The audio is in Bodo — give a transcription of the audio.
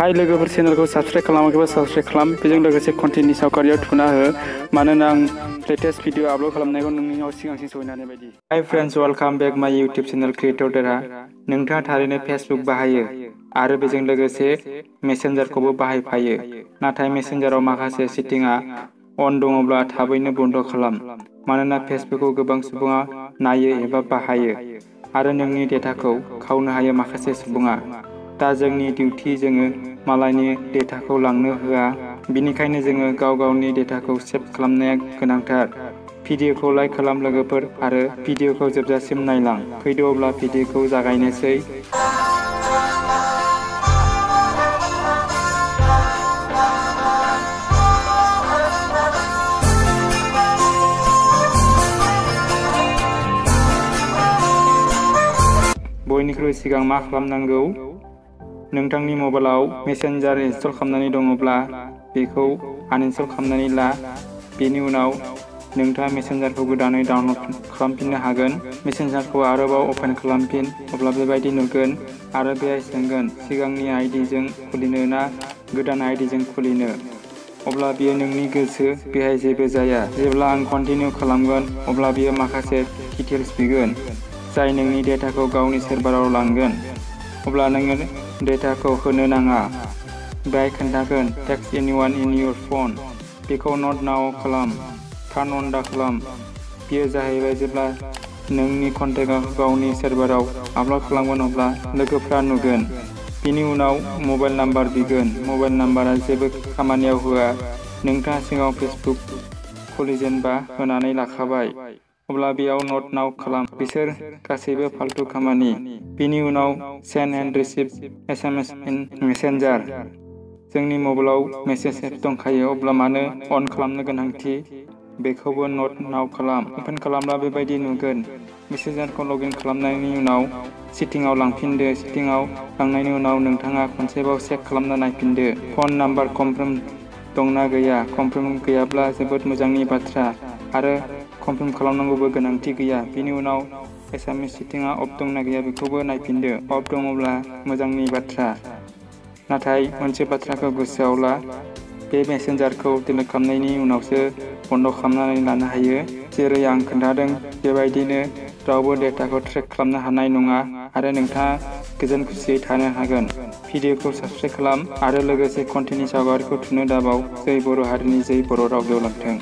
हाय लोगोफोर चेनेलखौ साबस्क्राइब खालामाखैबा साबस्क्राइब खालाम बेजों लोगोसे कन्टेन्टनि सावगारियाव थुना हो मानोना आं लेटेस्ट भिडिअ आपल'ड खालामनायखौ नोंनियाव सिगांसिन सहैनाय बायदि। हाय फ्रेन्ड्स वेलकाम बेक माय इउटिउब चेनेल क्रिएटर देरहा। नोंथाङा थारैनो फेसबुक बाहायो आरो बेजों लोगोसे मेसेन्जारखौबो बाहायफायो, नाथाय मेसेन्जाराव माखासे सेटिंआ अन दङब्ला थाबैनो बन्द खालाम, मानोना फेसबुकखौ गोबां सुबुङा नायो एबा बाहायो आरो नोंनि डेटाखौ खावनो हायो माखासे सुबुङा। दा जोंनि डिउटि जोङो मालायनि डेटाखौ लांनो होआ, बिनिखायनो जोङो गाव गावनि डेटाखौ सेभ खालामनाया गोनांथार। भिडिअखौ लाइक खालाम लोगोफोर आरो भिडिअखौ जोबजासिम नायलां। फैदो अब्ला भिडिअखौ जागायनोसै। बयनिख्रुइ सिगां मा खालामनांगौ? नोंथांनि मबाइलाव मेसेन्जार इनस्टल खालामनानै दङब्ला बेखौ आनइनस्टल खालामनानै ला। बेनि उनाव नोंथाङा मेसेन्जारखौ गोदानै डाउनलड खालामफिननो हागोन। मेसेन्जारखौ आरोबाव अपेन खालामफिन, अब्ला बेबायदि नुगोन आरो बेहाय सोंगोन सिगांनि आइडिजों खुलिनो ना गोदान आइडिजों खुलिनो। अब्ला बियो नोंनि गोसो, बेहाय जेबो जाया। जेब्ला आं कन्टिनिउ खालामगोन अब्ला बियो माखासे डिटेल्स बिगोन जाय नोंनि डेटाखौ गावनि सार्भाराव लांगोन। अब्ला नोङो डेटाखौ होनो नाङा। बेहाय खोन्थागोन text anyone in your phone. बेखौ नट नाउ खालाम, टार्न अन दा खालाम। बेयो जाहैबाय जेब्ला नोंनि कन्टेक्टआ गावनि सार्भाराव आपल'ड खालामगोन अब्ला लोगोफ्रा नुगोन। बिनि उनाव मबाइल नाम्बार बिगोन। मबाइल नाम्बारा जेबो खामानियाव होआ। नोंथाङा सिगाङाव फेसबुक खुलिजेनबा होनानै लाखाबाय, अब्ला बेयाव नट नाउ खालाम। बिसोर गासैबो फाल्तु खामानि। बिनि उनाव send and receive SMS in Messenger. जोंनि मबाइलाव मेसेज एप दंखायो, अब्ला मानो अन खालामनो गोनांथि? बेखौबो नट नाउ खालाम। अपेन खालामब्ला बेबायदि नुगोन। मेसेन्जारखौ लगइन खालामनायनि उनाव सेटिंआव लांफिनदो। सेटिंआव लांनायनि उनाव नोंथाङा खनसेबाव चेक खालामना नायफिनदो फन नाम्बार कनफार्म दंना गैया। कनफार्म गैयाब्ला जोबोद मोजांनि बाथ्रा आरो कनफार्म खालामनांगौबो गोनांथि गैया। बेनि उनाव SMS सेटिंआ अफ दंना गैया बेखौबो नायफिनदो। अफ दङब्ला मोजांनि बाथ्रा, नाथाय मोनसे बाथ्राखौ गोसोआव ला, बे मेसेन्जारखौ डिलिट खालामनायनि उनावसो बन्द खालामनानै लानो हायो। जेरै आं खोन्थादों बेबायदिनो रावबो डेटाखौ ट्रेक खालामनो हानाय नङा आरो नोंथाङा गोजोन खुसियै थानो हागोन। भिडिअखौ साबस्क्राइब खालाम आरो लोगोसे कन्टेन्टनि सावगारिखौ थुनो दाबाव। जै बर' हारिनि जै बर' राव गेवलांथों।